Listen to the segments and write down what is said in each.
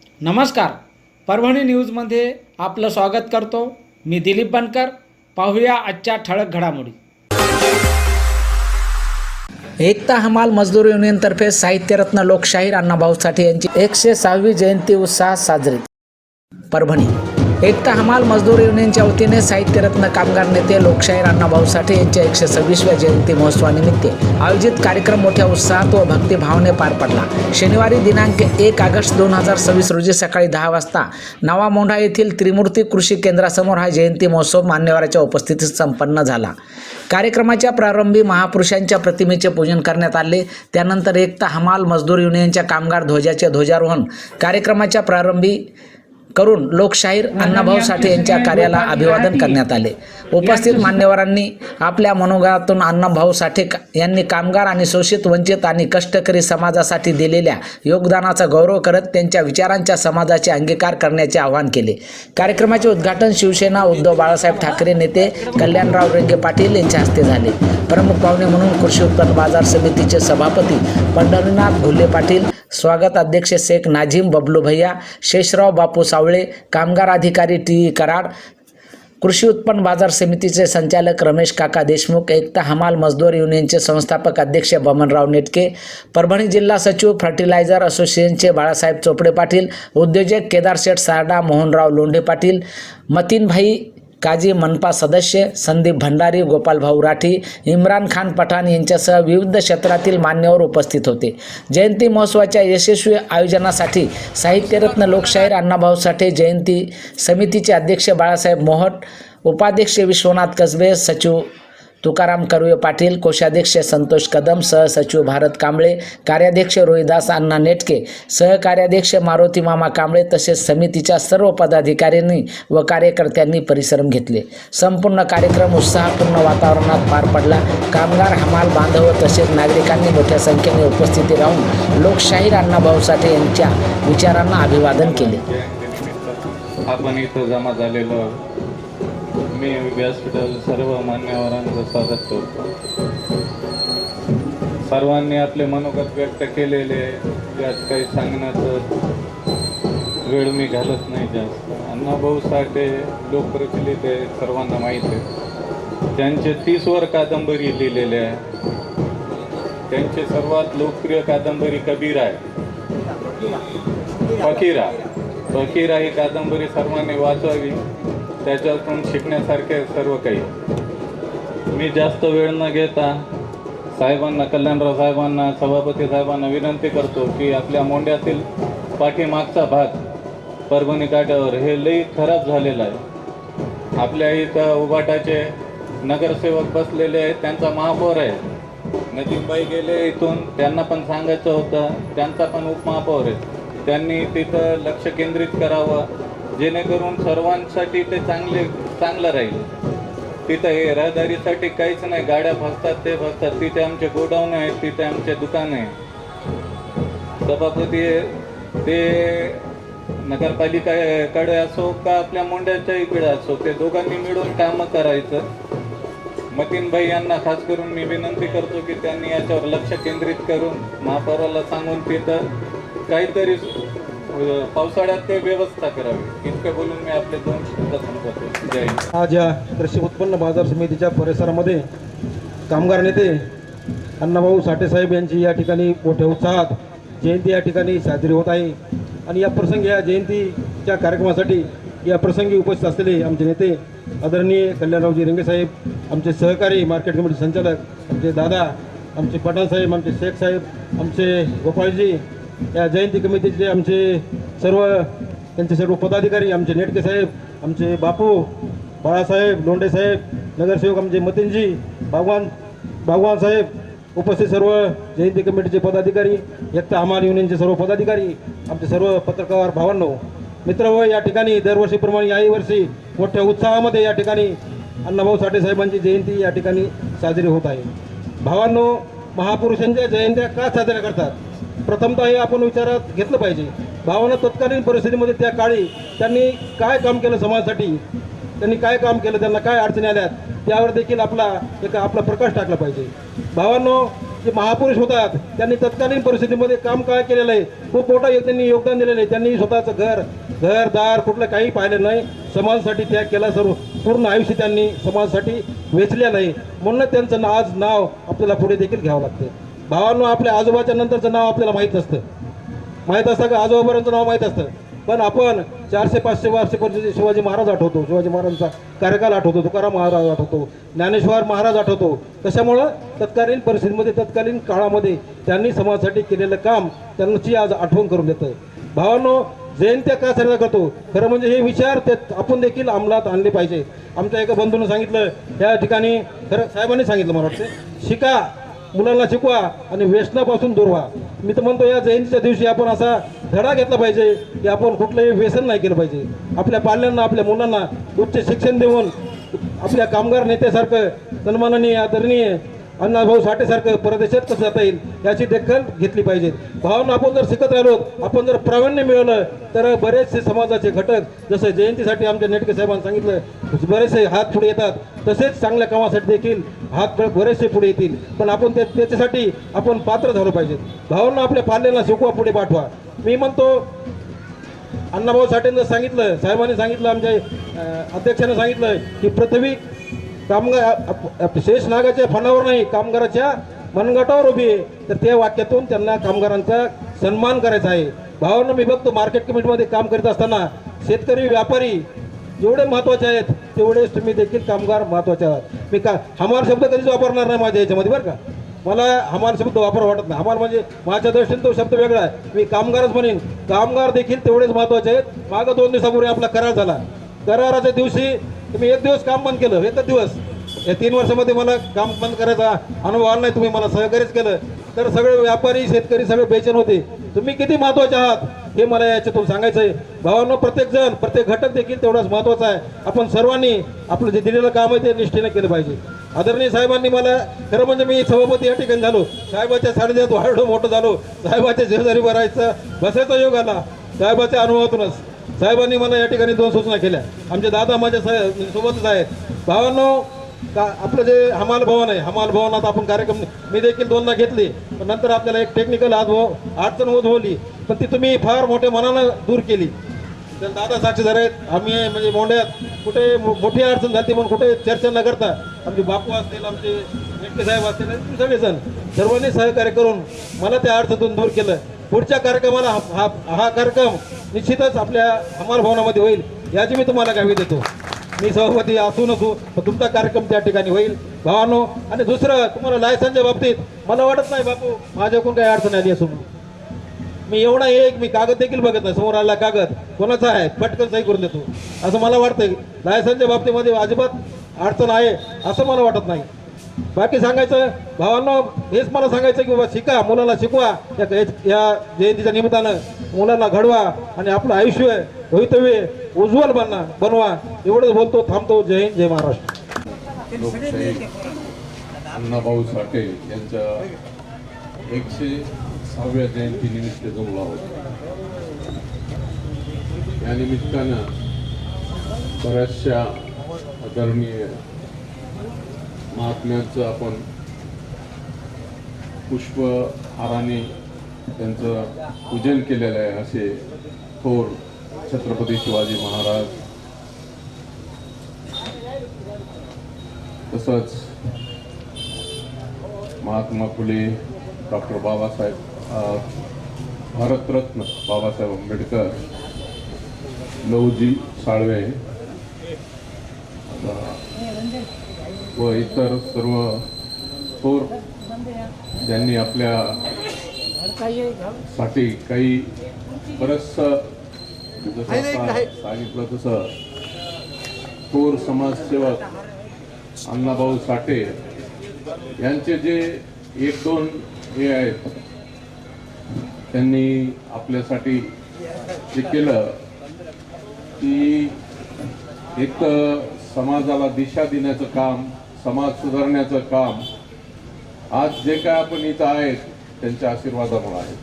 नमस्कार, परभणी न्यूजमध्ये आपलं स्वागत करतो. मी दिलीप बनकर. पाहूया आजच्या ठळक घडामोडी. एकता हमाल मजदूर युनियनतर्फे साहित्यरत्न लोकशाहीर अण्णाभाऊ साठे यांची 106वी जयंती उत्साहात साजरी. परभणी एकता हमाल मजदूर युनियनच्या वतीने साहित्यरत्न कामगार नेते लोकशाहीर अण्णाभाऊ साठे यांच्या 126व्या जयंती महोत्सवानिमित्त आयोजित कार्यक्रम मोठ्या उत्साहात व भक्तिभावाने पार पडला. शनिवारी दिनांक 1 ऑगस्ट 2026 रोजी सकाळी 10 वाजता नवा मोंढा येथील त्रिमूर्ती कृषी केंद्रासमोर हा जयंती महोत्सव मान्यवरांच्या उपस्थितीत संपन्न झाला. कार्यक्रमाच्या प्रारंभी महापुरुषांच्या प्रतिमेचे पूजन करण्यात आले. त्यानंतर एकता हमाल मजदूर युनियनच्या कामगार ध्वजाचे ध्वजारोहण कार्यक्रमाच्या प्रारंभी करून लोकशाहीर अण्णाभाऊ साठे यांच्या कार्याला अभिवादन करण्यात आले. उपस्थित मान्यवरांनी आपल्या मनोगतातून अण्णाभाऊ साठे यांनी कामगार आणि शोषित, वंचित आणि कष्टकरी समाजासाठी दिलेल्या योगदानाचा गौरव करत त्यांच्या विचारांच्या समाजाचे अंगीकार करण्याचे आवाहन केले. कार्यक्रमाचे उद्घाटन शिवसेना उद्धव बाळासाहेब ठाकरे नेते कल्याणराव रेंगे पाटील यांच्या हस्ते झाले. प्रमुख पाहुणे म्हणून कृषी उत्पन्न बाजार समितीचे सभापती पंढरीनाथ घुले पाटील, स्वागत अध्यक्ष शेख नाझीम बबलू भैया, शेषराव बापू सावळे, कामगार अधिकारी टी कराड, कृषी उत्पन्न बाजार समितीचे संचालक रमेश काका देशमुख, एकता हमाल मजदूर युनियनचे संस्थापक अध्यक्ष बमनराव नेटके, परभणी जिल्हा सचिव फर्टिलायझर असोसिएशनचे बाळासाहेब चोपडे पाटील, उद्योजक केदार शेठ सारडा, मोहनराव लोंढे पाटील, मतीनभाई काजी मनपा सदस्य, संदीप भंडारी, गोपालभाऊ राठी, इम्रान खान पठाण यांच्यासह विविध क्षेत्रातील मान्यवर उपस्थित होते. जयंती महोत्सवाच्या यशस्वी आयोजनासाठी साहित्यरत्न लोकशाहीर अण्णाभाऊ साठे जयंती समितीचे अध्यक्ष बाळासाहेब मोहट, उपाध्यक्ष विश्वनाथ कसबे, सचिव तुकाराम कर्वे पाटील, कोषाध्यक्ष संतोष कदम, सहसचिव भारत कांबळे, कार्याध्यक्ष रोहिदास अण्णा नेटके, सहकार्याध्यक्ष मारुती मामा कांबळे तसेच समितीच्या सर्व पदाधिकाऱ्यांनी व कार्यकर्त्यांनी परिश्रम घेतले. संपूर्ण कार्यक्रम उत्साहपूर्ण वातावरणात पार पडला. कामगार, हमाल बांधव तसेच नागरिकांनी मोठ्या संख्येने उपस्थिती राहून लोकशाहीर अण्णाभाऊ साठे यांच्या विचारांना अभिवादन केले. आपण इथं जमा झालेलो मी व्यासपीठावर सर्व मान्यवरांचं स्वागत करतो. सर्वांनी आपले मनोगत व्यक्त केलेले, यात काही सांगण्याचं वेळ मी घालत नाही जास्त. अण्णाभाऊ साठे लोकप्रचलित आहे, सर्वांना माहीत आहे. त्यांचे 30 वर कादंबरी लिहिलेले आहे. त्यांची सर्वात लोकप्रिय कादंबरी कबीर आहे. फकीरा ही कादंबरी सर्वांनी वाचावी, त्याच्यातून शिकण्यासारखे सर्व काही. मी जास्त वेळ न घेता साहेबांना, कल्याणराव साहेबांना, सभापती साहेबांना विनंती करतो की आपल्या मोंढ्यातील पाठीमागचा भाग परभणी काठावर हे लई खराब झालेला आहे. आपल्या इथं उबाटाचे नगरसेवक बसलेले आहेत, त्यांचा महापौर आहे नदीमबाई गेले इथून, त्यांना पण सांगायचं होतं, त्यांचा पण उपमहापौर आहे. त्यांनी तिथं लक्ष केंद्रित करावं जेणेकरून सर्वांसाठी ते चांगलं राहील. तिथं हे रहदारीसाठी काहीच नाही, गाड्या फसतात ते फसतात. तिथे आमचे गोडाऊन आहेत, तिथे आमचे दुकान आहे. सभापती ते नगरपालिकाकडे असो का आपल्या मोंढ्याच्या इकडे असो, ते दोघांनी मिळून कामं करायचं. मतीनभाई यांना खास करून मी विनंती करतो की त्यांनी याच्यावर लक्ष केंद्रित करून महापौराला सांगून तिथं काहीतरी पावसाळ्यात ते व्यवस्था करावी. इतकं बोलून मी आपले 2 शब्द संपवतो. जय हिंद. आज या कृषी उत्पन्न बाजार समितीच्या परिसरामध्ये कामगार नेते अण्णाभाऊ साठे साहेब यांची या ठिकाणी मोठ्या उत्साहात जयंती या ठिकाणी साजरी होत आहे. आणि या प्रसंगी, या जयंतीच्या कार्यक्रमासाठी या प्रसंगी उपस्थित असलेले आमचे नेते आदरणीय कल्याणरावजी रेंगे साहेब, आमचे सहकारी मार्केट कमिटी संचालक आमचे दादा, आमचे पठाण साहेब, आमचे शेख साहेब, आमचे गोपाळजी, या जयंती कमिटीचे आमचे त्यांचे सर्व पदाधिकारी, आमचे नेटके साहेब, आमचे बापू बाळासाहेब लोंढे साहेब, नगरसेवक आमचे मतीनजी बागवान साहेब, उपस्थित सर्व जयंती कमिटीचे पदाधिकारी, एकता हमाल युनियनचे सर्व पदाधिकारी, आमचे सर्व पत्रकार भावांनो, मित्र, या ठिकाणी दरवर्षीप्रमाणे याही वर्षी मोठ्या उत्साहामध्ये या ठिकाणी अण्णाभाऊ साठे साहेबांची जयंती या ठिकाणी साजरी होत आहे. भावांनो, महापुरुषांच्या जयंत्या का साजऱ्या करतात? प्रथमतः हे आपण विचारात घेतलं पाहिजे. भावांना तत्कालीन परिस्थितीमध्ये त्या काळी त्यांनी काय काम केलं समाजासाठी, त्यांनी काय काम केलं, त्यांना काय अडचणी आल्यात, त्यावर देखील आपला प्रकाश टाकला पाहिजे. भावांनो, जे महापुरुष होतात त्यांनी तत्कालीन परिस्थितीमध्ये काम काय केलेलं आहे, खूप मोठं त्यांनी योगदान दिलेलं आहे. त्यांनी स्वतःचं घरदार कुठलं काही पाहिलं नाही, समाजासाठी त्याग केला. सर्व पूर्ण आयुष्य त्यांनी समाजासाठी वेचलेलं आहे. म्हणून त्यांचं आज नाव आपल्याला पुढे देखील घ्यावं लागतं. भावांनो, आपल्या आजोबाच्या नंतरचं नाव आपल्याला माहीत असतं, माहीत असतं का? आजोबापर्यंत नाव माहीत असतं, पण आपण 400-500 वर्षापूर्वीचे शिवाजी महाराज आठवतो, शिवाजी महाराजांचा कार्यकाल आठवतो, तुकाराम महाराज आठवतो, ज्ञानेश्वर महाराज आठवतो. कशामुळं? तत्कालीन परिस्थितीमध्ये, तत्कालीन काळामध्ये त्यांनी समाजासाठी केलेलं काम त्यांची आज आठवण करून देतं. भावांनो, जयंत्या का साजरा करतो? खरं म्हणजे हे विचार ते आपण देखील अंमलात आणले पाहिजे. आमच्या एका बंधूनं सांगितलं, या ठिकाणी खरं साहेबांनी सांगितलं, मला वाटतं, शिका, मुलांना शिकवा आणि व्यसनापासून दूर व्हा. मी तर म्हणतो या जयंतीच्या दिवशी आपण असा धडा घेतला पाहिजे की आपण कुठलंही व्यसन नाही केलं पाहिजे. आपल्या पाल्यांना, आपल्या मुलांना उच्च शिक्षण देऊन आपल्या कामगार नेत्यासारखं सन्माननीय आदरणीय अण्णाभाऊ साठेसारखं परदेशात कसं जाता येईल याची दखल घेतली पाहिजे. भावना आपण जर शिकत राहिलो, आपण जर प्रावीण्य मिळवलं तर बरेचसे समाजाचे घटक, जसं जयंतीसाठी आमच्या नेटके साहेबांनी सांगितलं, बरेचसे हात पुढे येतात, तसेच चांगल्या कामासाठी देखील हात बरेचसे पुढे येतील. पण आपण त्याच्यासाठी आपण पात्र झालो पाहिजे. भावना आपल्या पाल्यांना शिकवा, पुढे पाठवा. मी म्हणतो, अण्णाभाऊ साठेंनी सांगितलं, साहेबांनी सांगितलं, आमच्या अध्यक्षानं सांगितलं की पृथ्वी कामगार शेष नागाच्या फणावर नाही, कामगाराच्या मनगटावर उभी आहे. तर त्या वाक्यातून त्यांना कामगारांचा सन्मान करायचा आहे. भावांना, मी बघतो मार्केट कमिटीमध्ये काम करीत असताना शेतकरी, व्यापारी जेवढे महत्त्वाचे आहेत तेवढेच तुम्ही देखील कामगार महत्त्वाचे आहात. मी हमाल शब्द कधीच वापरणार नाही माझ्या याच्यामध्ये, बरं का. मला हमाल शब्द वापर वाटत नाही. हमाल म्हणजे माझ्या दृष्टीने तो शब्द वेगळा आहे. मी कामगारच म्हणेन. कामगार देखील तेवढेच महत्त्वाचे आहेत. मागं 2 दिवसापूर्वी आपला करार झाला. कराराच्या दिवशी तुम्ही 1 दिवस काम बंद केलं, 1 दिवस. या 3 वर्षामध्ये मला काम बंद करायचा अनुभव आला नाही. तुम्ही मला सहकार्यच केलं, तर सगळे व्यापारी, शेतकरी सगळे बेचैन होते. तुम्ही किती महत्त्वाचे आहात हे मला याच्यातून सांगायचं आहे. भावांनो, प्रत्येक जण, प्रत्येक घटक देखील तेवढाच महत्त्वाचा आहे. आपण सर्वांनी आपलं जे दिलेलं काम आहे ते निष्ठेने केलं पाहिजे. आदरणीय साहेबांनी मला, खरं म्हणजे मी सभापती या ठिकाणी झालो, साहेबाच्या सानिध्यात वाढलो, मोठं झालो, साहेबाच्या शेजारी बसायचा योग आला साहेबाच्या अनुभवातूनच. साहेबांनी मला या ठिकाणी 2 सूचना केल्या. आमचे दादा माझ्या सोबतच आहेत. भावांनो, आपलं जे हमाल भवन आहे, हमाल भवनात आपण कार्यक्रम मी देखील 2दा घेतले, पण नंतर आपल्याला एक टेक्निकल अडचण उद्भवली, पण ती तुम्ही फार मोठ्या मनानं दूर केली. तर दादा साक्षीदार आहेत. आम्ही म्हणजे मोंड्यात कुठे मोठी अडचण झाली म्हणून कुठे चर्चा न करता आमचे बापू असतील, आमचे नेटके साहेब असतील, सगळेजण सर्वांनी सहकार्य करून मला त्या अडचणीतून दूर केलं. पुढच्या कार्यक्रमाला हा कार्यक्रम निश्चितच आपल्या हमाल भवनामध्ये होईल याची मी तुम्हाला ग्वाही देतो. मी सभापती असू नसू, पण तुमचा कार्यक्रम त्या ठिकाणी होईल. भावांनो, आणि दुसरं, तुम्हाला लायसनच्या बाबतीत मला वाटत नाही बापू माझ्याकडून काही अडचण आली असून. मी एवढा मी कागद देखील बघत नाही, समोर आला कागद कोणाचा आहे पटकन सही करून देतो, असं मला वाटतं. लायसनच्या बाबतीमध्ये अजिबात अडचण आहे असं मला वाटत नाही. बाकी सांगायचं भावांनो, हेच मला सांगायचं की बाबा शिका, मुलांना शिकवा. या जयंतीच्या निमित्तानं मुलांना घडवा आणि आपलं आयुष्य, भवितव्य उज्ज्वल बनवा. एवढंच बोलतो, थांबतो. जय हिंद, जय महाराष्ट्र. लोकशाहीर अण्णाभाऊ साठे यांच्या 106व्या जयंतीनिमित्त जमलो आहोत. या निमित्तानं बऱ्याचशा आदरणीय महात्म्यांचं आपण पुष्पहाराने त्यांचं पूजन केलेलं आहे. असे थोर छत्रपती शिवाजी महाराज, तसंच महात्मा फुले, डॉक्टर बाबासाहेब, भारतरत्न बाबासाहेब आंबेडकर, लहुजी साळवे व इतर सर्व थोर ज्यांनी आपल्या साठी काही बरंचसं, जसं सांगितलं तसं, थोर समाजसेवक अण्णाभाऊ साठे यांचे जे 1-2 हे आहेत, त्यांनी आपल्यासाठी जे केलं की एक समाजाला दिशा देण्याचं काम, समाज सुधारण्याचं काम, आज जे काय आपण इथं आहेत त्यांच्या आशीर्वादामुळे आहे.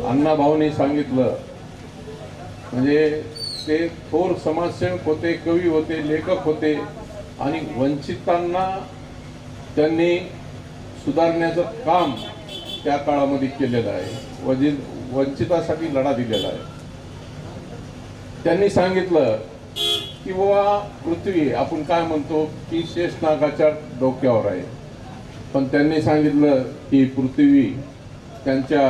अण्णाभाऊंनी सांगितलं म्हणजे ते थोर समाजसेवक होते, कवी होते, लेखक होते आणि वंचितांना त्यांनी सुधारण्याचं काम त्या काळामध्ये केलेलं आहे. वंचितासाठी लढा दिलेला आहे. त्यांनी सांगितलं की बाबा पृथ्वी आपण काय म्हणतो की शेषनागाच्या डोक्यावर आहे, पण त्यांनी सांगितलं की पृथ्वी त्यांच्या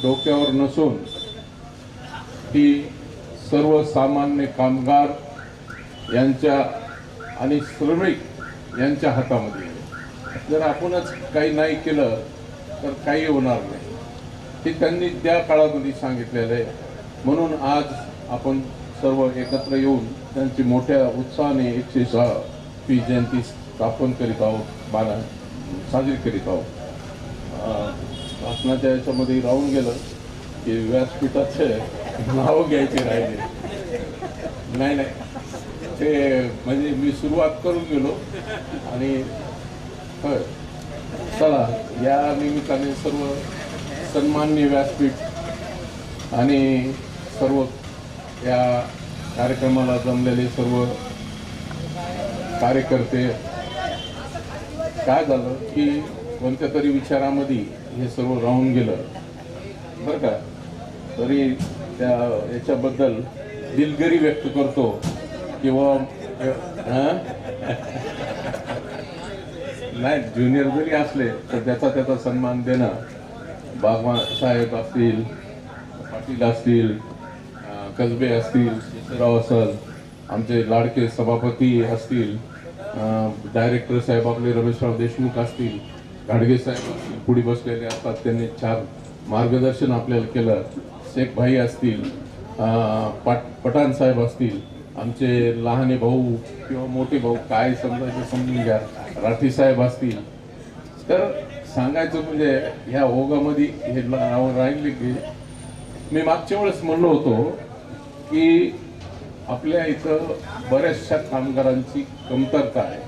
डोक्यावर नसून ती सर्वसामान्य कामगार यांच्या आणि श्रमिक यांच्या हातामध्ये आहे. जर आपणच काही नाही केलं तर काही होणार नाही, हे त्यांनी त्या काळामध्ये सांगितलेलं आहे. म्हणून आज आपण सर्व एकत्र येऊन त्यांची मोठ्या उत्साहाने 106वी जयंती स्थापन करीत आहोत, साजरी करीत आहोत. भाषणाच्या याच्यामध्ये राहून गेलं की व्यासपीठाचे नाव घ्यायचे राहिले. नाही ते म्हणजे मी सुरुवात करून गेलो आणि होय चला या निमित्ताने सर्व सन्माननीय व्यासपीठ आणि सर्व या कार्यक्रमाला जमलेले सर्व कार्यकर्ते, काय झालं की कोणत्या तरी विचारामध्ये हे सर्व राहून गेलं बरं का, तरी त्या याच्याबद्दल दिलगिरी व्यक्त करतो किंवा नाही ज्युनियर जरी असले तर त्याचा सन्मान देणं, बागवा साहेब असतील, पाटील असतील, कसबे असतील, राव असल, आमचे लाडके सभापती असतील, डायरेक्टर साहेब आपले रमेशराव देशमुख असतील, घाडगे साहेब पुढे बसलेले असतात, त्यांनी छान मार्गदर्शन आपल्याला केलं. शेख भाई असतील, पठाण साहेब असतील, आमचे लहाने भाऊ किंवा मोठे भाऊ काय समजायचं समजून घ्या, राठी साहेब असतील. तर सांगायचं म्हणजे ह्या ओघामध्ये हे नाव राहिले की मी मागच्या वेळेस म्हणलो होतो की आपल्या इथं बऱ्याचशा कामगारांची कमतरता आहे,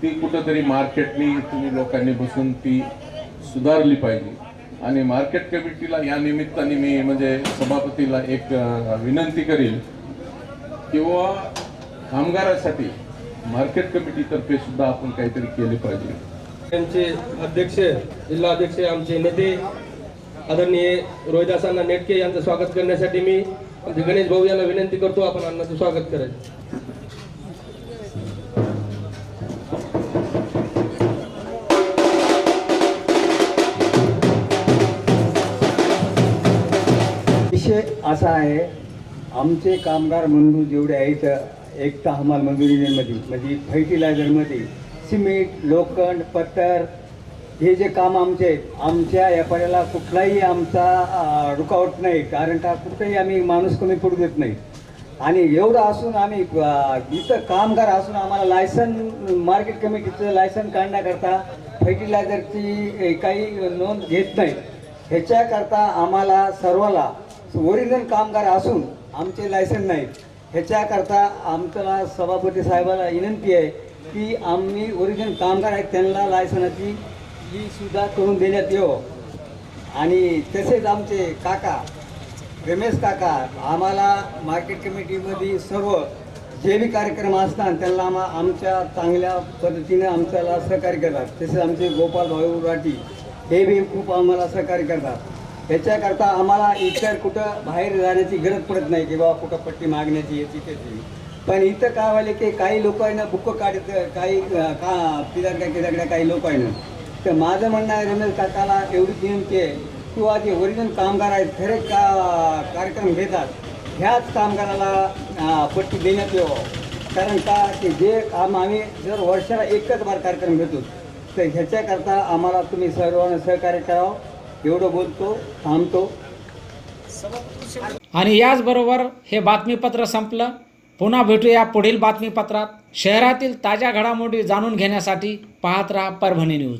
ती कुठंतरी मार्केटनी तुम्ही लोकांनी बसून ती सुधारली पाहिजे. आणि मार्केट कमिटीला या निमित्ताने मी म्हणजे सभापतीला एक विनंती करील किंवा कामगारासाठी मार्केट कमिटीतर्फे सुद्धा आपण काहीतरी केले पाहिजे. त्यांचे अध्यक्ष, जिल्हा अध्यक्ष, आमचे नेते आदरणीय रोहिदासांना नेटके यांचं स्वागत करण्यासाठी मी गणेश भाऊ यांना विनंती करतो, आपण अण्णांचं स्वागत करायचं. विषय असा आहे, आमचे कामगार बंधू जेवढे आहेत एकता हमाल मजदूर युनियनमध्ये म्हणजे फर्टिलायझरमध्ये सिमेंट, लोखंड, पत्तर हे जे काम आमचे आहेत, आमच्या व्यापाऱ्याला कुठलाही आमचा रुकावट नाही, कारण का कुठेही आम्ही माणूस कमी पडू देत नाही. आणि एवढं असून आम्ही इथं कामगार असून आम्हाला लायसन, मार्केट कमिटीचं लायसन काढण्याकरता फर्टिलायझरची काही नोंद घेत नाही. ह्याच्याकरता आम्हाला सर्वाला ओरिजिनल कामगार असून आमचे लायसन नाही. ह्याच्याकरता आमच्याला सभापती साहेबाला विनंती आहे की आम्ही ओरिजिनल कामगार आहेत त्यांना लायसनाची ही सुद्धा करून देण्यात येऊ. आणि तसेच आमचे काका रमेश काका आम्हाला मार्केट कमिटीमध्ये सर्व जे बी कार्यक्रम असतात त्यांना आमच्या चांगल्या पद्धतीने आमच्याला सहकार्य करतात. तसेच आमचे गोपाल भाऊ राठी हे बी खूप आम्हाला सहकार्य करतात. याच्याकरता आम्हाला इतर कुठं बाहेर जाण्याची गरज पडत नाही की बाबा कुठं पट्टी मागण्याची याची त्याची. पण इथं काय व्हायला की काही लोकांना बुक्क काढत, काही किदागड्या काही लोकांना. तर माझं म्हणणं आहे रमेश काकाला एवढीच विनंती आहे किंवा जे ओरिजिनल कामगार आहेत, खरे कार्यक्रम घेतात, ह्याच कामगाराला पट्टी देण्यात यावं. कारण का की जे काम आम्ही जर वर्षाला एकच बार कार्यक्रम घेतो, तर ह्याच्याकरता आम्हाला तुम्ही सर्वांना सहकार्य करावं. एवढं बोलतो, थांबतो. आणि याचबरोबर हे बातमीपत्र संपलं. पुन्हा भेटूया पुढील बातमीपत्रात. शहरातील ताज्या घडामोडी जाणून घेण्यासाठी पाहत राहा परभणी न्यूज.